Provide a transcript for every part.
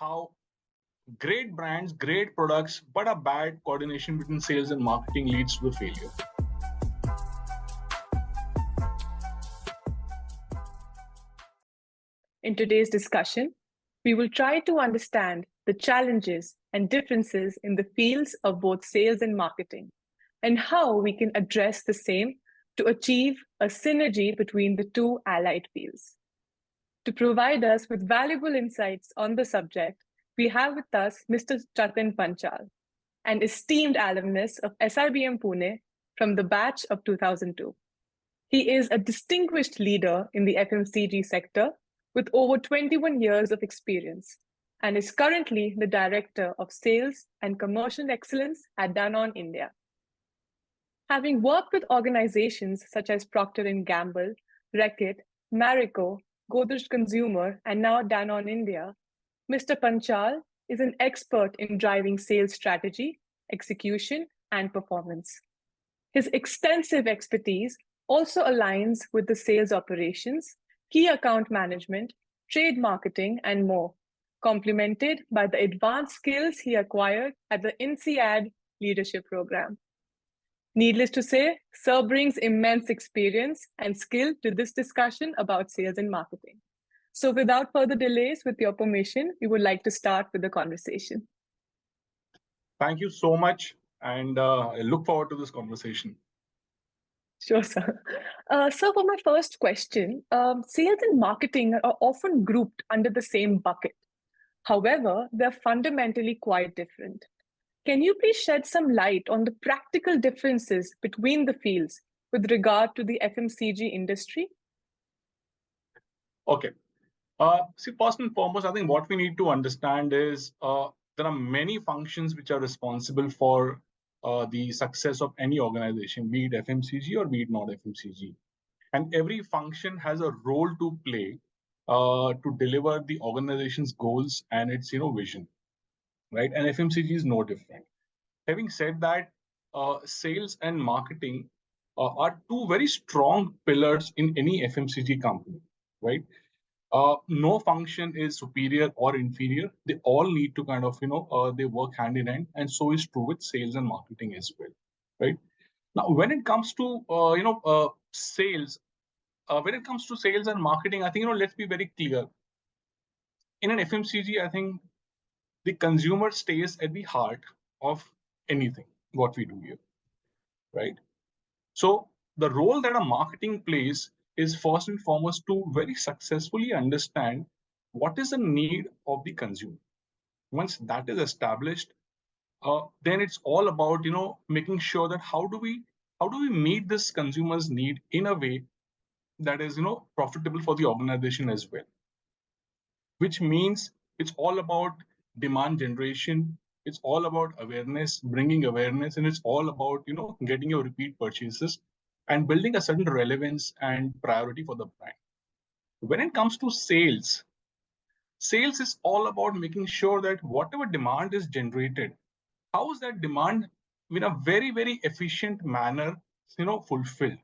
how great brands, great products, but a bad coordination between sales and marketing leads to the failure. In today's discussion, we will try to understand the challenges and differences in the fields of both sales and marketing, and how we can address the same to achieve a synergy between the two allied fields. To provide us with valuable insights on the subject, we have with us Mr. Jatin Panchal, an esteemed alumnus of SIBM Pune from the batch of 2002. He is a distinguished leader in the FMCG sector with over 21 years of experience and is currently the Director of Sales and Commercial Excellence at Danone India. Having worked with organizations such as Procter & Gamble, Reckitt, Marico, Godrej Consumer, and now Danone India, Mr. Panchal is an expert in driving sales strategy, execution, and performance. His extensive expertise also aligns with the sales operations, key account management, trade marketing, and more, complemented by the advanced skills he acquired at the INSEAD leadership program. Needless to say, Sir brings immense experience and skill to this discussion about sales and marketing. So without further delays, with your permission, we would like to start with the conversation. Thank you so much, and I look forward to this conversation. Sure, sir. So for my first question, sales and marketing are often grouped under the same bucket. However, they're fundamentally quite different. Can you please shed some light on the practical differences between the fields with regard to the FMCG industry? Okay. See, first and foremost, I think what we need to understand is there are many functions which are responsible for the success of any organization, be it FMCG or be it not FMCG. And every function has a role to play to deliver the organization's goals and its vision, right? And FMCG is no different. Having said that, sales and marketing are two very strong pillars in any FMCG company, right? No function is superior or inferior. They all need to kind of, they work hand in hand. And so is true with sales and marketing as well, right? Now, when it comes to, sales, when it comes to sales and marketing, I think, let's be very clear. In an FMCG, I think the consumer stays at the heart of anything, what we do here, right? So the role that a marketing plays is first and foremost to very successfully understand what is the need of the consumer. Once that is established, then it's all about making sure that how do we meet this consumer's need in a way that is profitable for the organization as well. Which means it's all about demand generation. It's all about awareness, bringing awareness, and it's all about getting your repeat purchases and building a certain relevance and priority for the brand. When it comes to sales, sales is all about making sure that whatever demand is generated, how is that demand in a very, very efficient manner, fulfilled.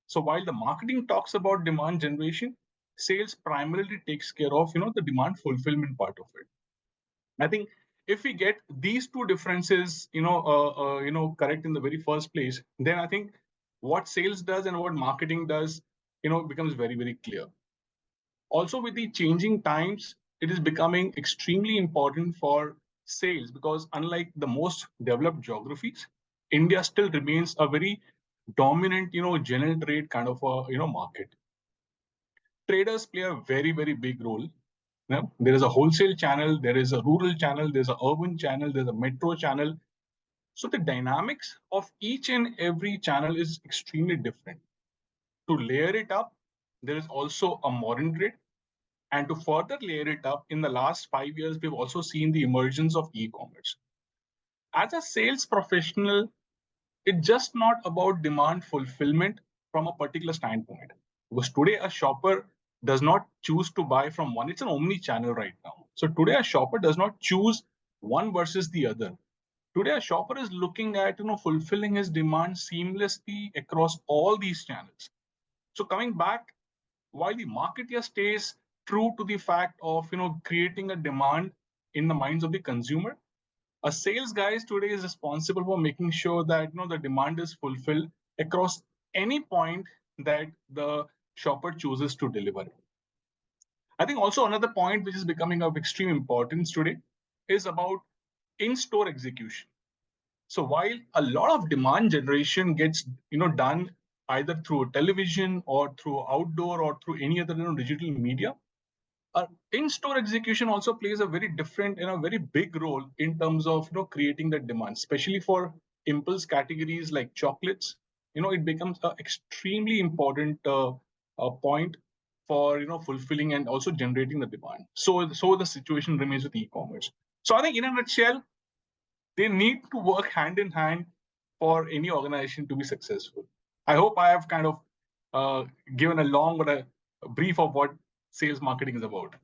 So while the marketing talks about demand generation, sales primarily takes care of, the demand fulfillment part of it. I think if we get these two differences, correct in the very first place, then I think what sales does and what marketing does, becomes very, very clear. Also, with the changing times, it is becoming extremely important for sales because unlike the most developed geographies, India still remains a very dominant, general trade kind of a, market. Traders play a very, very big role. There is a wholesale channel, there is a rural channel, there's an urban channel, there's a metro channel. So the dynamics of each and every channel is extremely different. To layer it up, there is also a modern trade. And to further layer it up, in the last 5 years, we've also seen the emergence of e-commerce. As a sales professional, it's just not about demand fulfillment from a particular standpoint. Because today a shopper does not choose to buy from one. It's an omni-channel right now. So today a shopper does not choose one versus the other. Today a shopper is looking at fulfilling his demand seamlessly across all these channels. So coming back, while the marketeer stays true to the fact of creating a demand in the minds of the consumer. A sales guy today is responsible for making sure that the demand is fulfilled across any point that the shopper chooses to deliver. I think also another point which is becoming of extreme importance today is about in-store execution. So while a lot of demand generation gets done either through television or through outdoor or through any other digital media, in-store execution also plays a very different and a very big role in terms of creating that demand, especially for impulse categories like chocolates. It becomes an extremely important point for fulfilling and also generating the demand. So the situation remains with e-commerce. So I think in a nutshell, they need to work hand in hand for any organization to be successful. I hope I have kind of given a long but a brief of what sales marketing is about.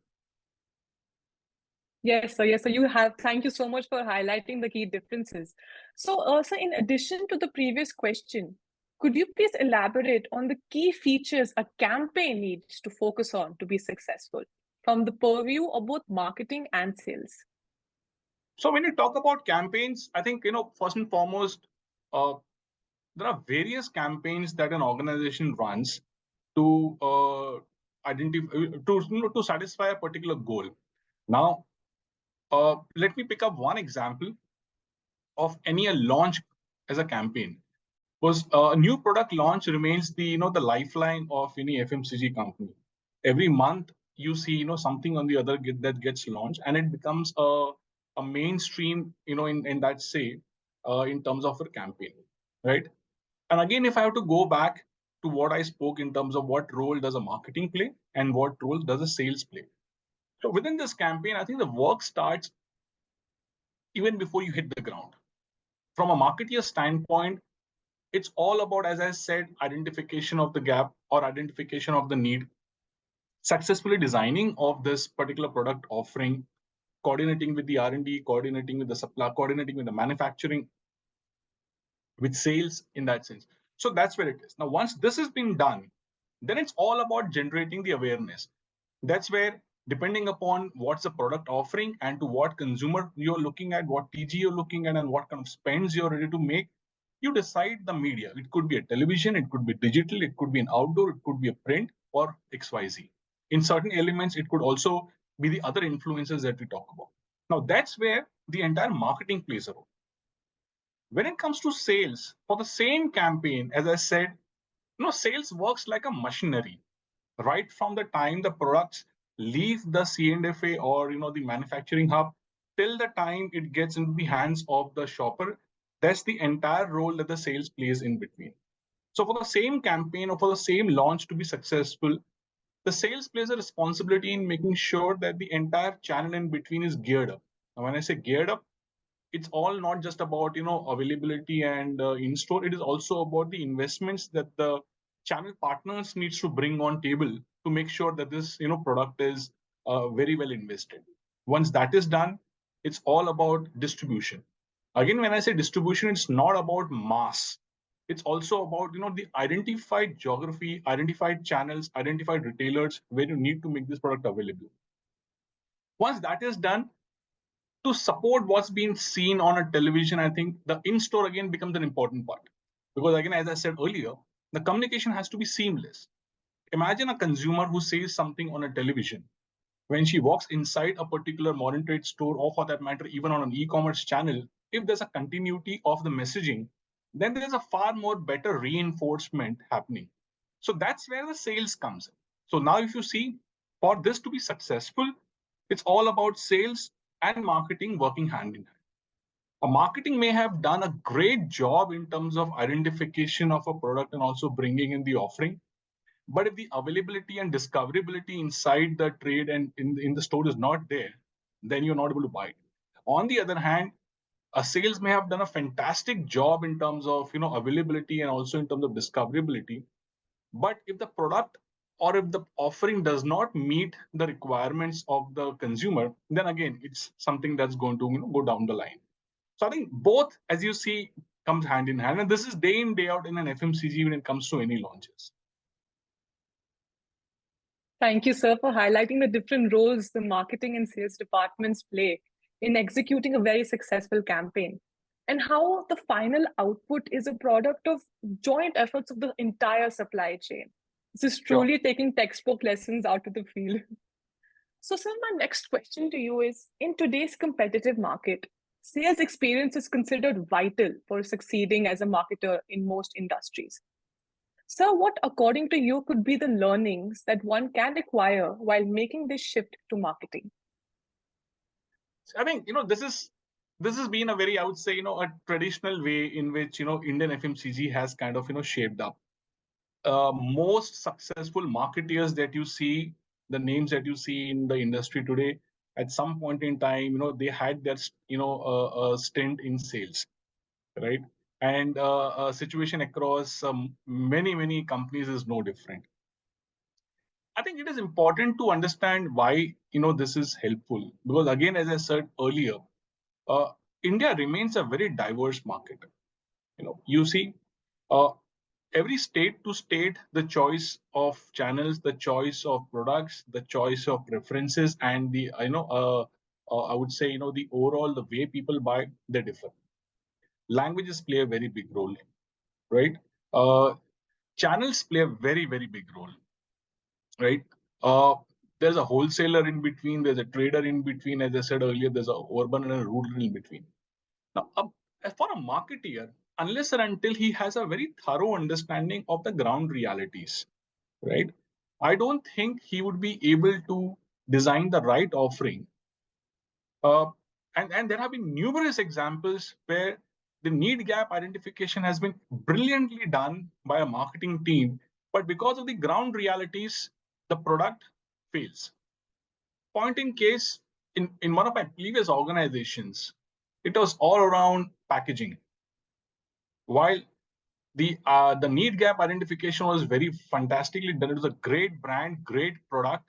Yes, so yes, so you have. Thank you so much for highlighting the key differences. So, in addition to the previous question, could you please elaborate on the key features a campaign needs to focus on to be successful from the purview of both marketing and sales? So when you talk about campaigns, I think first and foremost, there are various campaigns that an organization runs to identify to satisfy a particular goal. Now, let me pick up one example of any a launch as a campaign. Because a new product launch remains the lifeline of any FMCG company. Every month you see something on the other that gets launched, and it becomes a mainstream in that say in terms of a campaign, right? And again, if I have to go back to what I spoke in terms of what role does a marketing play and what role does a sales play. So within this campaign, I think the work starts even before you hit the ground. From a marketeer standpoint, it's all about, as I said, identification of the gap or identification of the need, successfully designing of this particular product offering, coordinating with the R&D, coordinating with the supply, coordinating with the manufacturing, with sales in that sense. So that's where it is. Now, once this has been done, then it's all about generating the awareness. That's where, depending upon what's the product offering and to what consumer you're looking at, what TG you're looking at, and what kind of spends you're ready to make, you decide the media. It could be a television, it could be digital, it could be an outdoor, it could be a print or XYZ. In certain elements, it could also be the other influences that we talk about. Now, that's where the entire marketing plays a role. When it comes to sales, for the same campaign, as I said, sales works like a machinery. Right from the time the products leave the C&FA or the manufacturing hub till the time it gets into the hands of the shopper, that's the entire role that the sales plays in between. So for the same campaign or for the same launch to be successful, the sales plays a responsibility in making sure that the entire channel in between is geared up. And when I say geared up, it's all not just about availability and in store. It is also about the investments that the channel partners needs to bring on table to make sure that this product is very well invested. Once that is done, it's all about distribution. Again, when I say distribution, it's not about mass. It's also about the identified geography, identified channels, identified retailers where you need to make this product available. Once that is done, to support what's being seen on a television, I think the in-store again becomes an important part. Because again, as I said earlier, the communication has to be seamless. Imagine a consumer who says something on a television. When she walks inside a particular modern trade store, or for that matter, even on an e-commerce channel, if there's a continuity of the messaging, then there's a far more better reinforcement happening. So that's where the sales comes in. So now if you see, for this to be successful, it's all about sales and marketing working hand in hand. A marketing may have done a great job in terms of identification of a product and also bringing in the offering. But if the availability and discoverability inside the trade and in the store is not there, then you're not able to buy it. On the other hand, a sales may have done a fantastic job in terms of availability and also in terms of discoverability. But if the product or if the offering does not meet the requirements of the consumer, then again, it's something that's going to go down the line. So I think both, as you see, comes hand in hand. And this is day in, day out in an FMCG when it comes to any launches. Thank you, sir, for highlighting the different roles the marketing and sales departments play in executing a very successful campaign, and how the final output is a product of joint efforts of the entire supply chain. This is Sure. truly taking textbook lessons out of the field. So, sir, my next question to you is, in today's competitive market, sales experience is considered vital for succeeding as a marketer in most industries. So, what, according to you, could be the learnings that one can acquire while making this shift to marketing? I think this has been a very, I would say, a traditional way in which Indian FMCG has kind of shaped up. Most successful marketeers that you see, the names that you see in the industry today, at some point in time, they had their stint in sales, right? And a situation across many companies is no different. I think it is important to understand why this is helpful, because again, as I said earlier, uh, India remains a very diverse market. You see, uh, every state to state, the choice of channels, the choice of products, the choice of preferences, and the I would say the overall the way people buy, they differ. Languages play a very big role, right? Uh, Channels play a very big role, right? Uh, there's a wholesaler in between, there's a trader in between. As I said earlier, there's a urban and a rural in between. Now, for a marketeer, unless and until he has a very thorough understanding of the ground realities, right? I don't think he would be able to design the right offering. Uh, and there have been numerous examples where the need gap identification has been brilliantly done by a marketing team, but because of the ground realities, the product fails. Point in case, in one of my previous organizations, it was all around packaging. While the need gap identification was very fantastically done, it was a great brand, great product,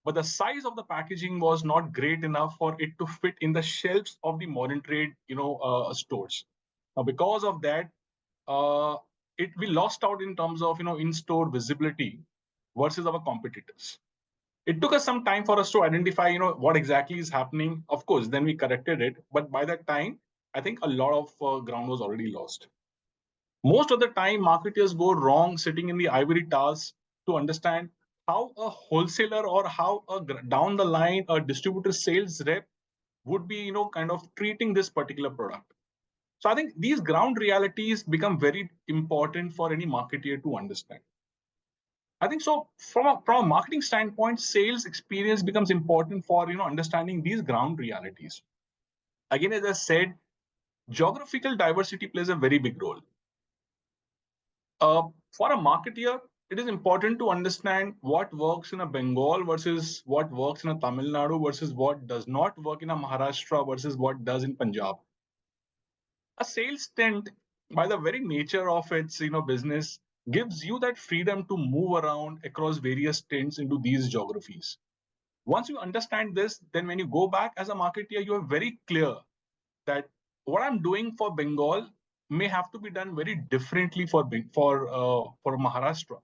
but the size of the packaging was not great enough for it to fit in the shelves of the modern trade stores. Now, because of that, uh, we lost out in terms of in-store visibility versus our competitors. It took us some time for us to identify what exactly is happening. Of course, then we corrected it, but by that time, I think a lot of ground was already lost. Most of the time, marketers go wrong sitting in the ivory towers to understand how a wholesaler or how down the line a distributor sales rep would be kind of treating this particular product. So I think these ground realities become very important for any marketer to understand. I think so. From a marketing standpoint, sales experience becomes important for understanding these ground realities. Again, as I said, geographical diversity plays a very big role. For a marketeer, it is important to understand what works in a Bengal versus what works in a Tamil Nadu versus what does not work in a Maharashtra versus what does in Punjab. A sales stint, by the very nature of its business, gives you that freedom to move around across various stints into these geographies. Once you understand this, then when you go back as a marketeer, you are very clear that what I'm doing for Bengal may have to be done very differently for Maharashtra.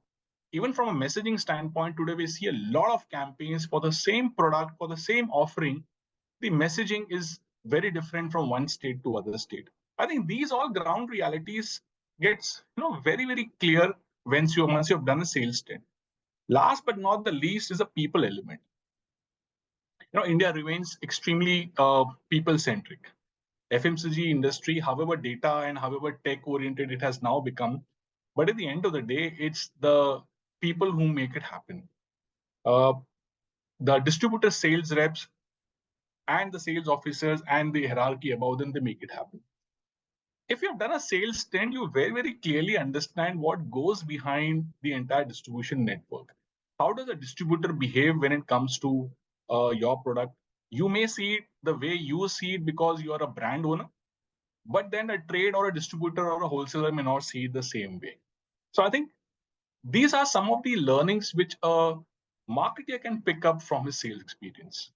Even from a messaging standpoint, today we see a lot of campaigns for the same product, for the same offering. The messaging is very different from one state to other state. I think these all ground realities gets very clear once you've done a sales stint. Last but not the least is a people element. India remains extremely people centric. FMCG industry, however data and however tech oriented it has now become, but at the end of the day, it's the people who make it happen. Uh, the distributor sales reps and the sales officers and the hierarchy above them, they make it happen. If you've done a sales stint, you very clearly understand what goes behind the entire distribution network. How does a distributor behave when it comes to your product? You may see it the way you see it because you are a brand owner, but then a trade or a distributor or a wholesaler may not see it the same way. So I think these are some of the learnings which a marketer can pick up from his sales experience.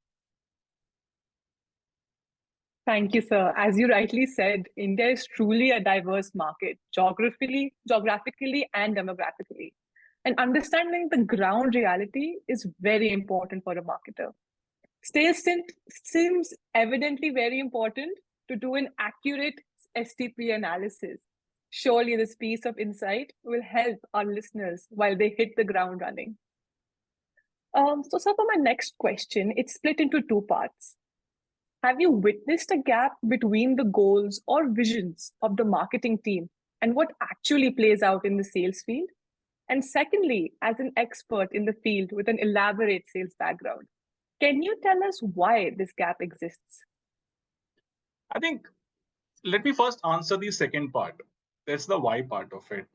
Thank you, sir. As you rightly said, India is truly a diverse market, geographically, and demographically. And understanding the ground reality is very important for a marketer. Seems evidently very important to do an accurate STP analysis. Surely this piece of insight will help our listeners while they hit the ground running. So for my next question, it's split into two parts. Have you witnessed a gap between the goals or visions of the marketing team and what actually plays out in the sales field? And secondly, as an expert in the field with an elaborate sales background, can you tell us why this gap exists? I think, let me first answer the second part. That's the why part of it.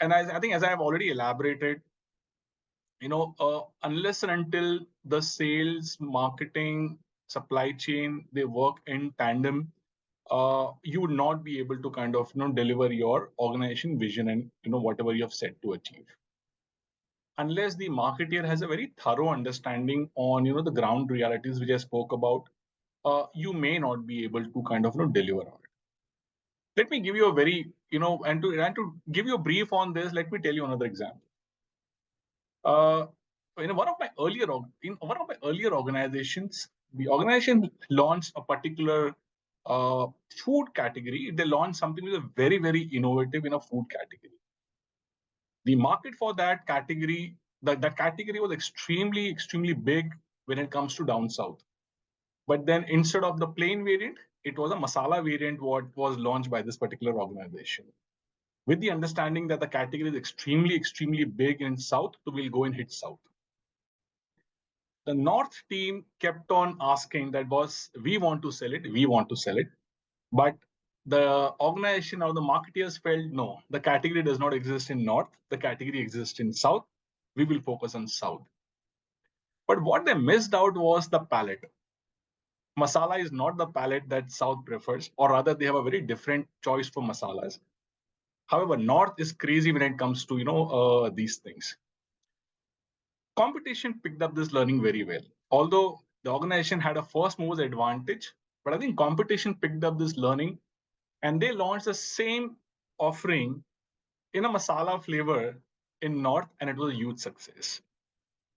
And I think, as I have already elaborated, unless and until the sales, marketing, supply chain, they work in tandem, you would not be able to kind of deliver your organization vision and whatever you have set to achieve. Unless the marketeer has a very thorough understanding on the ground realities which I spoke about, you may not be able to kind of deliver on it. Let me give you a very and to give you a brief on this, let me tell you another example. In one of my earlier organizations, the organization launched a particular food category. They launched something which is very, very innovative in a food category. The market for that category, that category was extremely, extremely big when it comes to down south. But then instead of the plain variant, it was a masala variant what was launched by this particular organization, with the understanding that the category is extremely, extremely big in South, so we'll go and hit South. The North team kept on asking that, boss, we want to sell it. But the organization or the marketeers felt, no, the category does not exist in North, the category exists in South, we will focus on South. But what they missed out was the palate. Masala is not the palate that South prefers, or rather they have a very different choice for masalas. However, North is crazy when it comes to these things. Competition picked up this learning very well. Although the organization had a first mover's advantage, but I think competition picked up this learning and they launched the same offering in a masala flavor in North, and it was a huge success.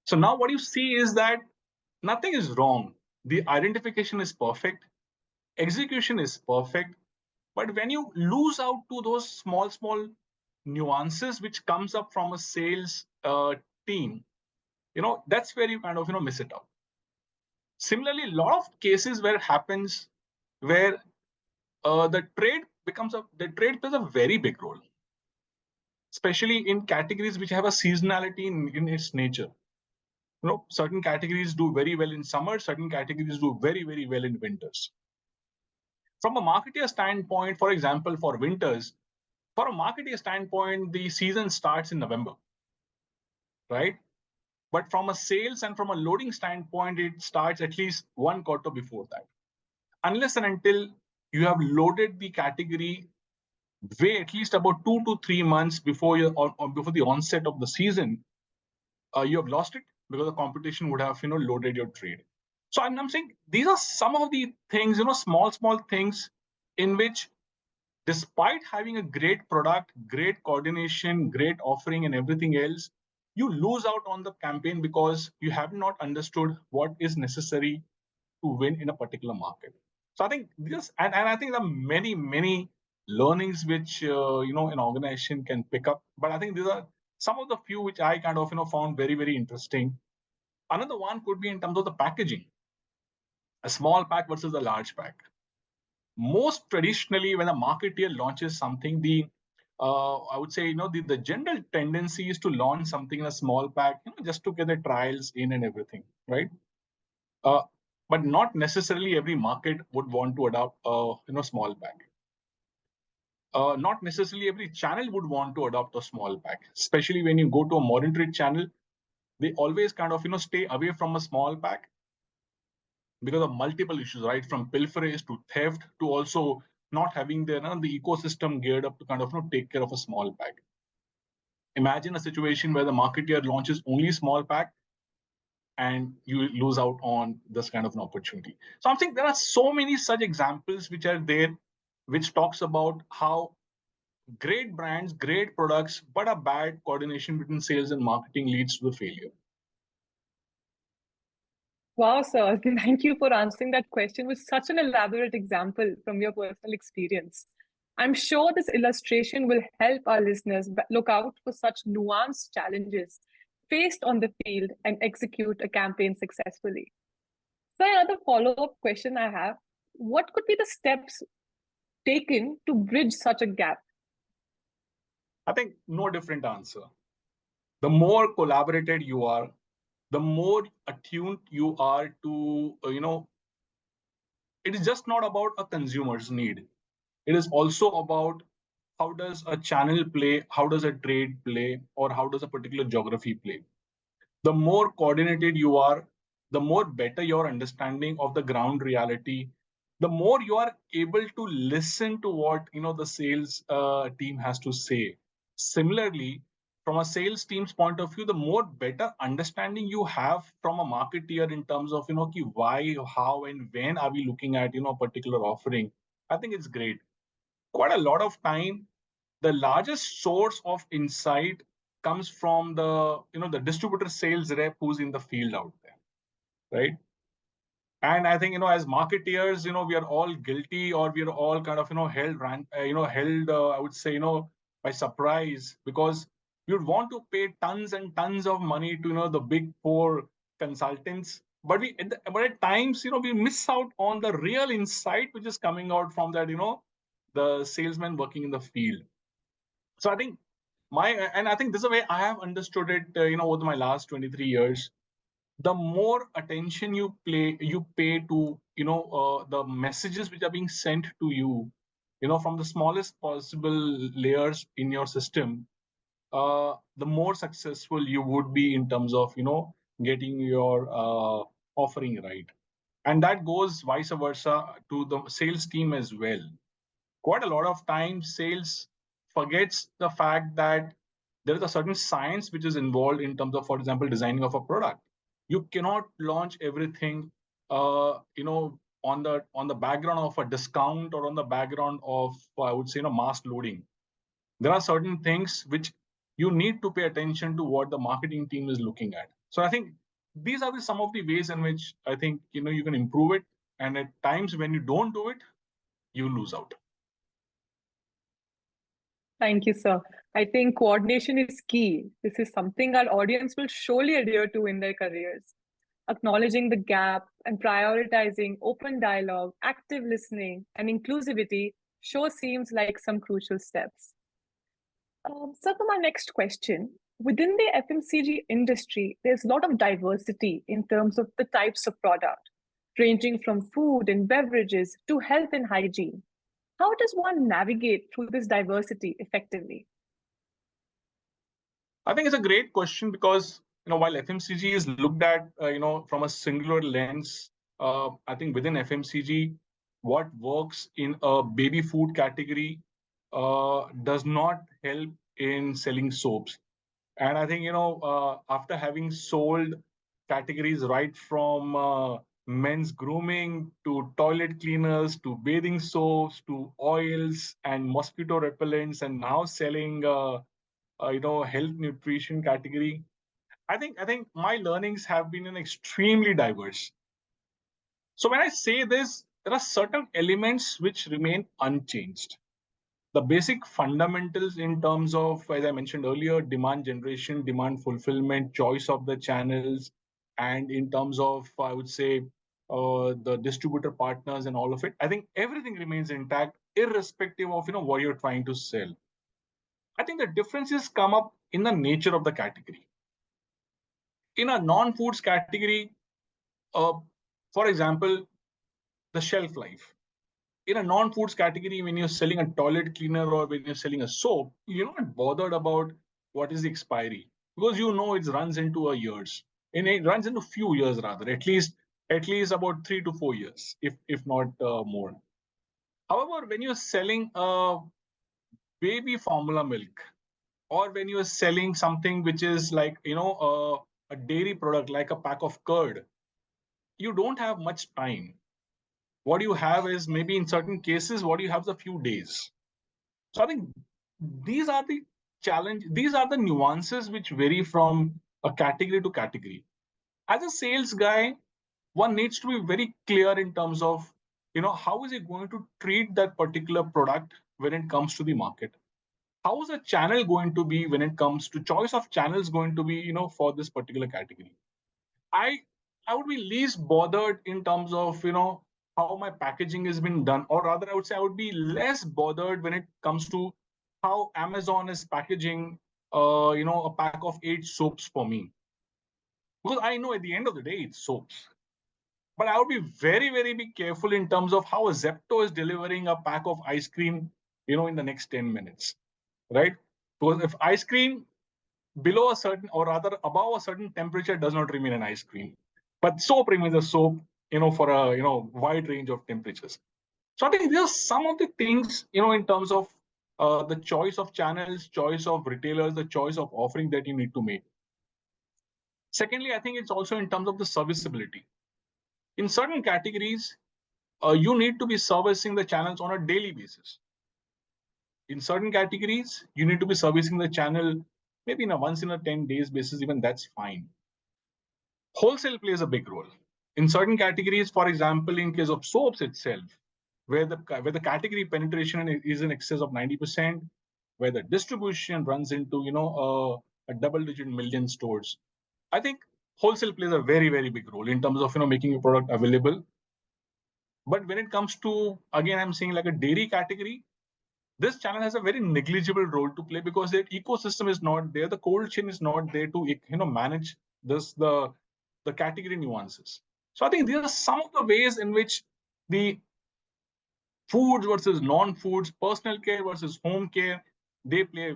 So now what you see is that nothing is wrong. The identification is perfect, execution is perfect, but when you lose out to those small nuances which comes up from a sales team, that's where you kind of miss it out. Similarly, a lot of cases where it happens where the trade plays a very big role, especially in categories which have a seasonality in its nature. Certain categories do very well in summer, certain categories do very, very well in winters. From a marketer standpoint, for example, for winters, for a marketer standpoint, the season starts in November, right? But from a sales and from a loading standpoint, it starts at least one quarter before that. Unless and until you have loaded the category way at least about 2 to 3 months before before the onset of the season, you have lost it because the competition would have loaded your trade. So I'm saying these are some of the things, small things in which, despite having a great product, great coordination, great offering, and everything else, you lose out on the campaign because you have not understood what is necessary to win in a particular market. So I think this, and I think there are many learnings which an organization can pick up. But I think these are some of the few which I kind of found very, very interesting. Another one could be in terms of the packaging, a small pack versus a large pack. Most traditionally, when a marketeer launches something, I would say the general tendency is to launch something in a small pack, just to get the trials in and everything, right? But not necessarily every market would want to adopt a small pack. Not necessarily every channel would want to adopt a small pack, especially when you go to a modern trade channel. They always kind of stay away from a small pack because of multiple issues, right? From pilferage to theft to also not having the ecosystem geared up to kind of take care of a small pack. Imagine a situation where the marketeer launches only small pack and you lose out on this kind of an opportunity. So I'm saying there are so many such examples which are there, which talks about how great brands, great products, but a bad coordination between sales and marketing leads to the failure. Wow, sir. Thank you for answering that question with such an elaborate example from your personal experience. I'm sure this illustration will help our listeners look out for such nuanced challenges faced on the field and execute a campaign successfully. So, another follow up question I have: what could be the steps taken to bridge such a gap? I think no different answer. The more collaborated you are, the more attuned you are to, it is just not about a consumer's need. It is also about how does a channel play, how does a trade play, or how does a particular geography play. The more coordinated you are, the more better your understanding of the ground reality, the more you are able to listen to what the sales team has to say. Similarly, from a sales team's point of view, the more better understanding you have from a marketeer in terms of why, how, and when are we looking at a particular offering. I think it's great. Quite a lot of time, the largest source of insight comes from the distributor sales rep who's in the field out there, right? And I think as marketeers, we are all guilty, or we are all kind of held I would say by surprise, because we would want to pay tons and tons of money to the big four consultants, but at times we miss out on the real insight which is coming out from that the salesman working in the field. So I think I think this is the way I have understood it over my last 23 years. The more attention you pay to the messages which are being sent to you from the smallest possible layers in your system, the more successful you would be in terms of getting your offering right. And that goes vice versa to the sales team as well. Quite a lot of times sales forgets the fact that there is a certain science which is involved in terms of, for example, designing of a product. You cannot launch everything on the background of a discount, or on the background of, I would say, mass loading. There are certain things which you need to pay attention to what the marketing team is looking at. So I think these are some of the ways in which I think you can improve it. And at times when you don't do it, you lose out. Thank you, sir. I think coordination is key. This is something our audience will surely adhere to in their careers. Acknowledging the gap and prioritizing open dialogue, active listening, and inclusivity sure seems like some crucial steps. So, to my next question, within the FMCG industry, there's a lot of diversity in terms of the types of product, ranging from food and beverages to health and hygiene. How does one navigate through this diversity effectively? I think it's a great question, because while FMCG is looked at from a singular lens, I think within FMCG, what works in a baby food category does not help in selling soaps. And I think after having sold categories right from men's grooming to toilet cleaners to bathing soaps to oils and mosquito repellents, and now selling health nutrition category, I think my learnings have been extremely diverse. So when I say this, there are certain elements which remain unchanged. The basic fundamentals in terms of, as I mentioned earlier, demand generation, demand fulfillment, choice of the channels, and in terms of, I would say, the distributor partners and all of it, I think everything remains intact, irrespective of what you're trying to sell. I think the differences come up in the nature of the category. In a non-foods category, uh, for example, the shelf life. In a non-foods category, when you're selling a toilet cleaner or when you're selling a soap, you're not bothered about what is the expiry, because it runs into a years. And it runs into few years rather, at least about 3 to 4 years, if not more. However, when you're selling a baby formula milk, or when you're selling something which is like a dairy product like a pack of curd, you don't have much time. What you have is, maybe in certain cases, what you have is a few days. So I think these are the these are the nuances which vary from a category to category. As a sales guy, one needs to be very clear in terms of, how is he going to treat that particular product when it comes to the market? How is the channel going to be when it comes to choice of channels going to be, for this particular category? I I would be least bothered in terms of, how my packaging has been done, or rather, I would say I would be less bothered when it comes to how Amazon is packaging, a pack of 8 soaps for me, because I know at the end of the day it's soaps. But I would be very, very be careful in terms of how a Zepto is delivering a pack of ice cream, in the next 10 minutes, right? Because if ice cream below a certain, or rather above a certain temperature, does not remain an ice cream, but soap remains a soap, for a wide range of temperatures. So I think these are some of the things, in terms of the choice of channels, choice of retailers, the choice of offering that you need to make. Secondly, I think it's also in terms of the serviceability. In certain categories, you need to be servicing the channels on a daily basis. In certain categories, you need to be servicing the channel maybe in a once in a 10 days basis, even that's fine. Wholesale plays a big role. In certain categories, for example, in case of soaps itself, where the category penetration is in excess of 90%, where the distribution runs into a double-digit million stores, I think wholesale plays a very, very big role in terms of making your product available. But when it comes to, again, I'm saying like a dairy category, this channel has a very negligible role to play because their ecosystem is not there, the cold chain is not there to manage the category nuances. So I think these are some of the ways in which the foods versus non-foods, personal care versus home care, they play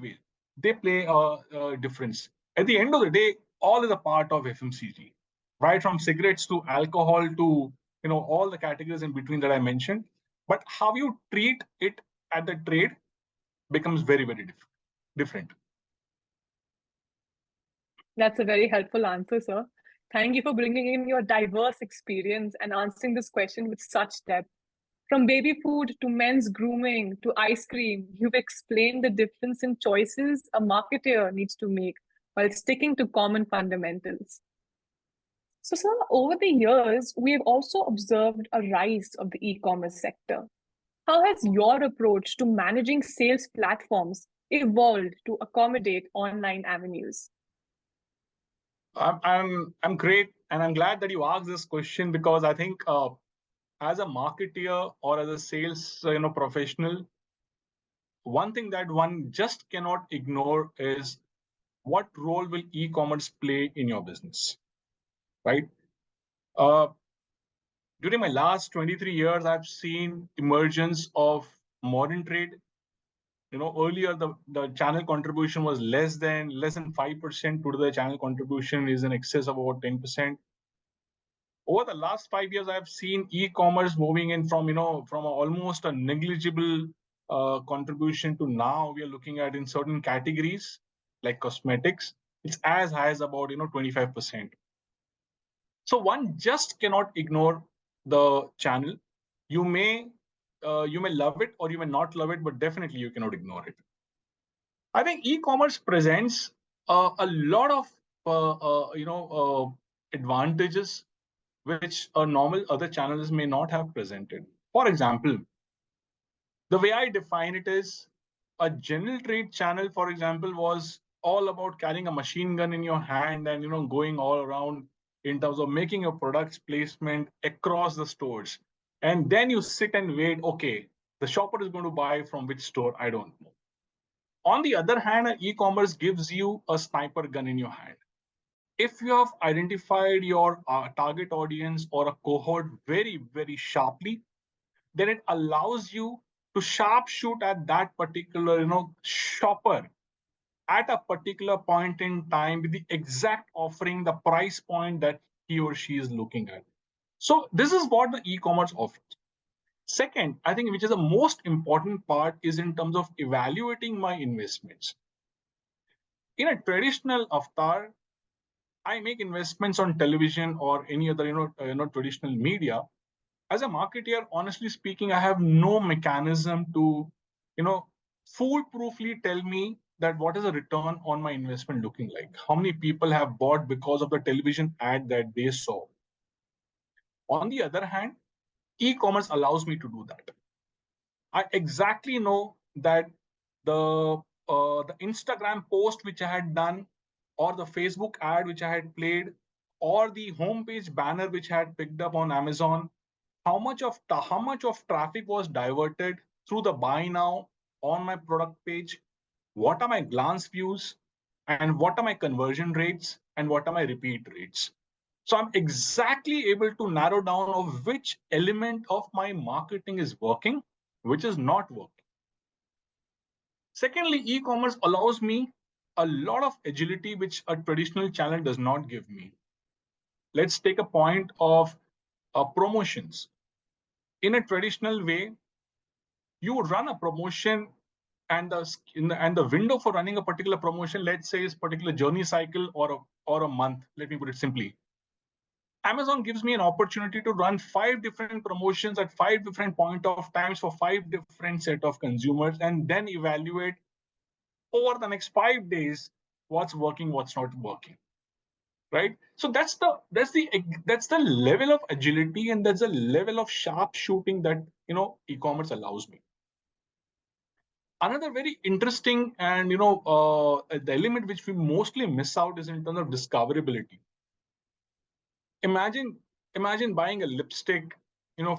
a difference. At the end of the day, all is a part of FMCG, right from cigarettes to alcohol to all the categories in between that I mentioned. But how you treat it at the trade becomes very, very different. That's a very helpful answer, sir. Thank you for bringing in your diverse experience and answering this question with such depth. From baby food to men's grooming to ice cream, you've explained the difference in choices a marketer needs to make while sticking to common fundamentals. So, sir, over the years, we have also observed a rise of the e-commerce sector. How has your approach to managing sales platforms evolved to accommodate online avenues? I'm great, and I'm glad that you asked this question because I think as a marketeer or as a sales professional, one thing that one just cannot ignore is what role will e-commerce play in your business, right? Uh, During my last 23 years, I've seen emergence of modern trade. Earlier the channel contribution was less than 5%. Today the channel contribution is in excess of about 10%. Over the last 5 years, I've seen e-commerce moving in from almost a negligible contribution to now we are looking at in certain categories like cosmetics, it's as high as about 25%. So one just cannot ignore the channel. You may love it or you may not love it, but definitely you cannot ignore it. I think e-commerce presents a lot of advantages which a normal other channels may not have presented. For example, the way I define it is a general trade channel, for example, was all about carrying a machine gun in your hand and going all around in terms of making your products placement across the stores. And then you sit and wait, okay, the shopper is going to buy from which store, I don't know. On the other hand, e-commerce gives you a sniper gun in your hand. If you have identified your target audience or a cohort very, very sharply, then it allows you to sharp shoot at that particular shopper at a particular point in time with the exact offering, the price point that he or she is looking at. So this is what the e-commerce offers. Second, I think which is the most important part is in terms of evaluating my investments. In a traditional avatar, I make investments on television or any other traditional media. As a marketer, honestly speaking, I have no mechanism to foolproofly tell me that what is the return on my investment looking like, how many people have bought because of the television ad that they saw. On the other hand, e-commerce allows me to do that. I exactly know that the Instagram post which I had done, or the Facebook ad which I had played, or the homepage banner which I had picked up on Amazon, how much of traffic was diverted through the buy now on my product page, what are my glance views, and what are my conversion rates, and what are my repeat rates. So I'm exactly able to narrow down of which element of my marketing is working, which is not working. Secondly, e-commerce allows me a lot of agility which a traditional channel does not give me. Let's take a point of promotions. In a traditional way, you would run a promotion, and the window for running a particular promotion, let's say, is particular journey cycle or a month. Let me put it simply. Amazon gives me an opportunity to run 5 different promotions at 5 different point of times for 5 different set of consumers, and then evaluate over the next 5 days what's working, what's not working. Right? So that's the level of agility, and that's the level of sharp shooting that e-commerce allows me. Another very interesting and the element which we mostly miss out is in terms of discoverability. Imagine buying a lipstick,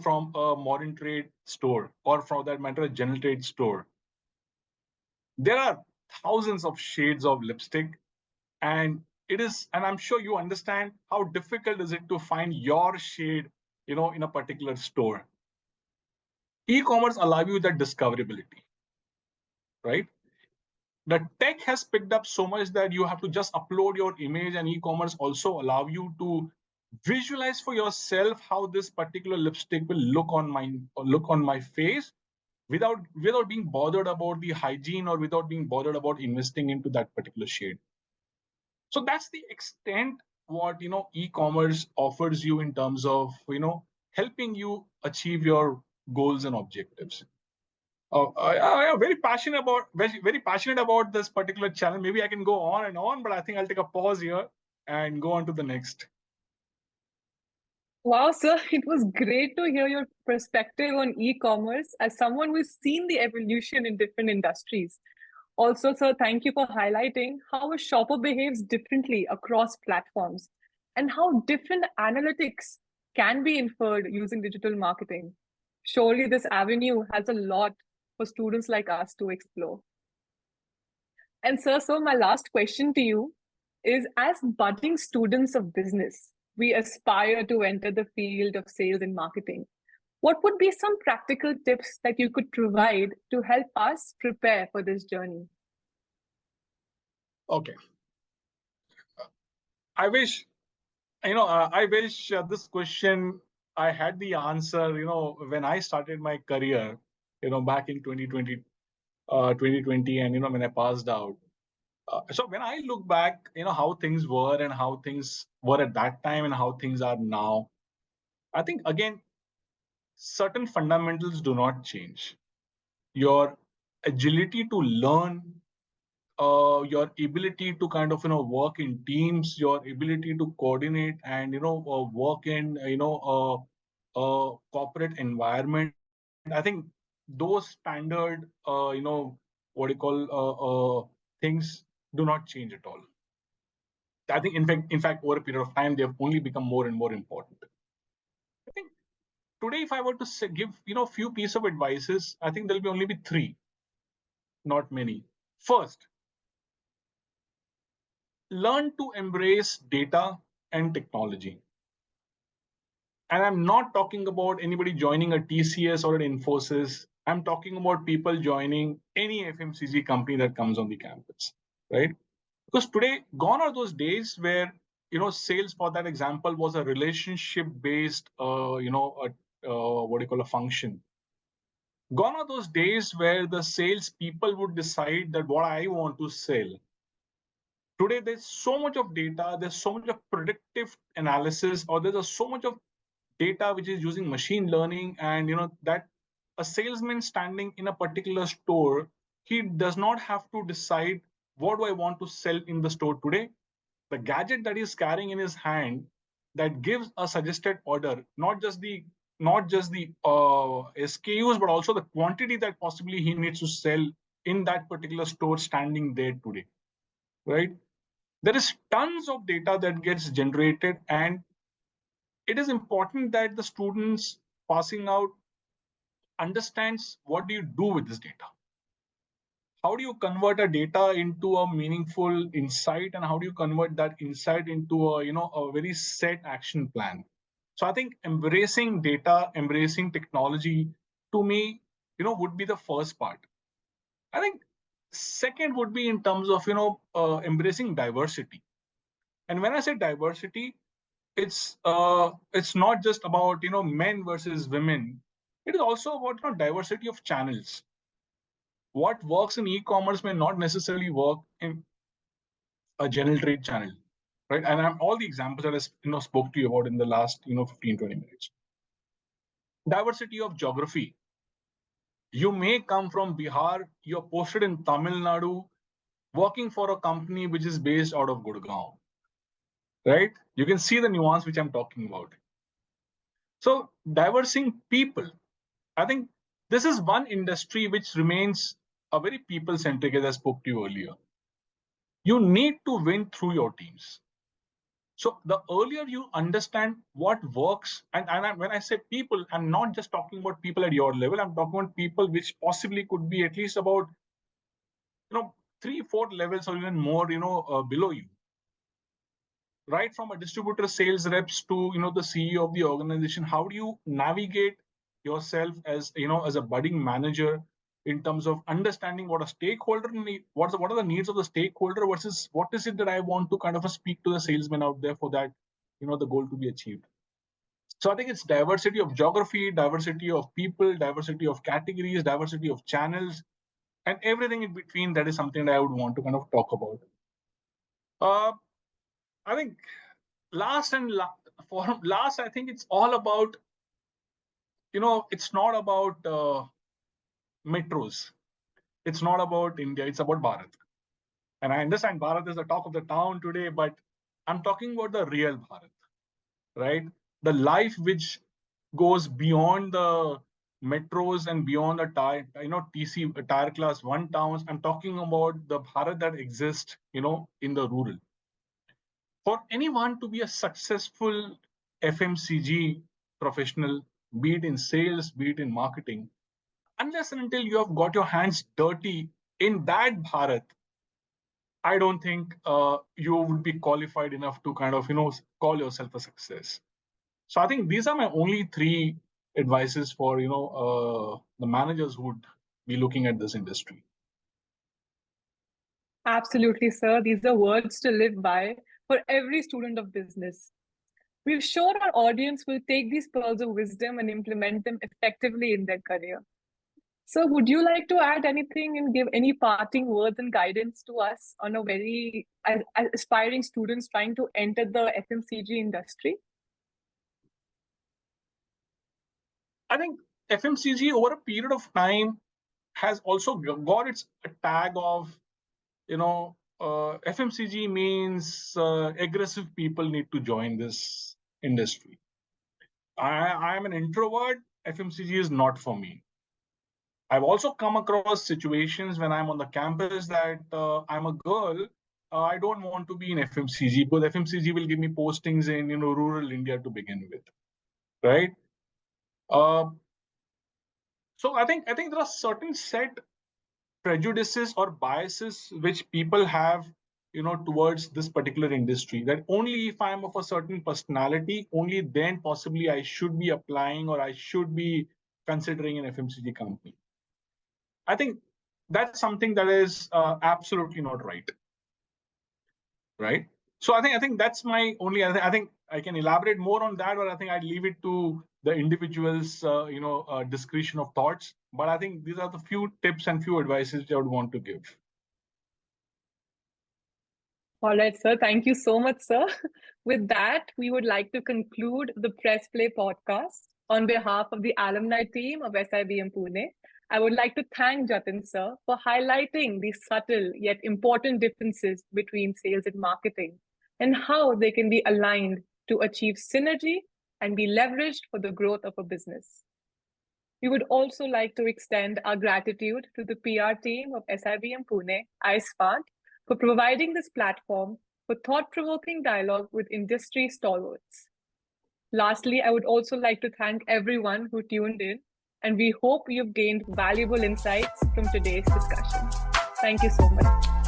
from a modern trade store, or for that matter, a general trade store. There are thousands of shades of lipstick, and I'm sure you understand how difficult is it to find your shade, in a particular store. E-commerce allow you that discoverability, right? The tech has picked up so much that you have to just upload your image, and e-commerce also allow you to visualize for yourself how this particular lipstick will look on my face, without being bothered about the hygiene, or without being bothered about investing into that particular shade. So that's the extent what e-commerce offers you in terms of helping you achieve your goals and objectives. I am very passionate about this particular channel. Maybe I can go on and on, but I think I'll take a pause here and go on to the next. Wow, sir, it was great to hear your perspective on e-commerce as someone who's seen the evolution in different industries. Also, sir, thank you for highlighting how a shopper behaves differently across platforms and how different analytics can be inferred using digital marketing. Surely this avenue has a lot for students like us to explore. And sir, so my last question to you is, as budding students of business, we aspire to enter the field of sales and marketing. What would be some practical tips that you could provide to help us prepare for this journey? Okay. I wish this question I had the answer, when I started my career, back in 2020, and when I passed out. So when I look back, how things were and how things were at that time and how things are now, I think again, certain fundamentals do not change. Your agility to learn, your ability to kind of work in teams, your ability to coordinate and work in a corporate environment. I think those standard what do you call things do not change at all. I think in fact over a period of time they have only become more and more important. I think today if I were to give few piece of advices, I think there'll only be three, not many. First, learn to embrace data and technology. And I'm not talking about anybody joining a TCS or an Infosys. I'm talking about people joining any FMCG company that comes on the campus, right? Because today, gone are those days where sales, for that example, was a relationship-based, what do you call, a function. Gone are those days where the sales people would decide that what I want to sell. Today, there's so much of data, there's so much of predictive analysis, or there's so much of data which is using machine learning, and that a salesman standing in a particular store, he does not have to decide what do I want to sell in the store today. The gadget that he's carrying in his hand that gives a suggested order, not just the SKUs, but also the quantity that possibly he needs to sell in that particular store standing there today, right? There is tons of data that gets generated, and it is important that the students passing out understands what do you do with this data. How do you convert a data into a meaningful insight, and how do you convert that insight into a very set action plan? So I think embracing data, embracing technology, to me, would be the first part. I think second would be in terms of embracing diversity. And when I say diversity, it's not just about men versus women. It is also about diversity of channels. What works in e-commerce may not necessarily work in a general trade channel, right? And all the examples that I spoke to you about in the last 15-20 minutes. Diversity of geography. You may come from Bihar, you're posted in Tamil Nadu, working for a company which is based out of Gurgaon, right? You can see the nuance which I'm talking about. So diversing people, I think this is one industry which remains a very people-centric, as I spoke to you earlier. You need to win through your teams. So the earlier you understand what works, and when I say people, I'm not just talking about people at your level, I'm talking about people which possibly could be at least about 3-4 levels or even more below you. Right from a distributor sales reps to the CEO of the organization, how do you navigate yourself as as a budding manager in terms of understanding what a stakeholder need, what are the needs of the stakeholder versus what is it that I want to kind of speak to the salesman out there for that the goal to be achieved. So I think it's diversity of geography, diversity of people, diversity of categories, diversity of channels, and everything in between. That is something that I would want to kind of talk about. I think last, I think it's all about, it's not about metros. It's not about India. It's about Bharat. And I understand Bharat is the talk of the town today, but I'm talking about the real Bharat, right? The life which goes beyond the metros and beyond the TC tire class 1 towns. I'm talking about the Bharat that exists, in the rural. For anyone to be a successful FMCG professional, be it in sales, be it in marketing, unless and until you have got your hands dirty in that Bharat, I don't think you would be qualified enough to kind of, call yourself a success. So I think these are my only 3 advices for, the managers who would be looking at this industry. Absolutely, sir. These are words to live by for every student of business. We're sure our audience will take these pearls of wisdom and implement them effectively in their career. So, would you like to add anything and give any parting words and guidance to us on a very aspiring students trying to enter the FMCG industry? I think FMCG over a period of time has also got its tag of, FMCG means aggressive people need to join this industry. I am an introvert. FMCG is not for me. I've also come across situations when I'm on the campus that I'm a girl. I don't want to be in FMCG because FMCG will give me postings in rural India to begin with, right? So I think there are certain set prejudices or biases which people have towards this particular industry, that only if I'm of a certain personality, only then possibly I should be applying or I should be considering an FMCG company. I think that's something that is absolutely not right? So I think that's my only. I think I can elaborate more on that, but I think I'd leave it to the individual's discretion of thoughts. But I think these are the few tips and few advices I would want to give. All right, sir. Thank you so much, sir. With that, we would like to conclude the PressPlay podcast. On behalf of the alumni team of SIBM Pune, I would like to thank Jatin, sir, for highlighting the subtle yet important differences between sales and marketing and how they can be aligned to achieve synergy and be leveraged for the growth of a business. We would also like to extend our gratitude to the PR team of SIBM Pune, ISPART, for providing this platform for thought-provoking dialogue with industry stalwarts. Lastly, I would also like to thank everyone who tuned in, and we hope you've gained valuable insights from today's discussion. Thank you so much.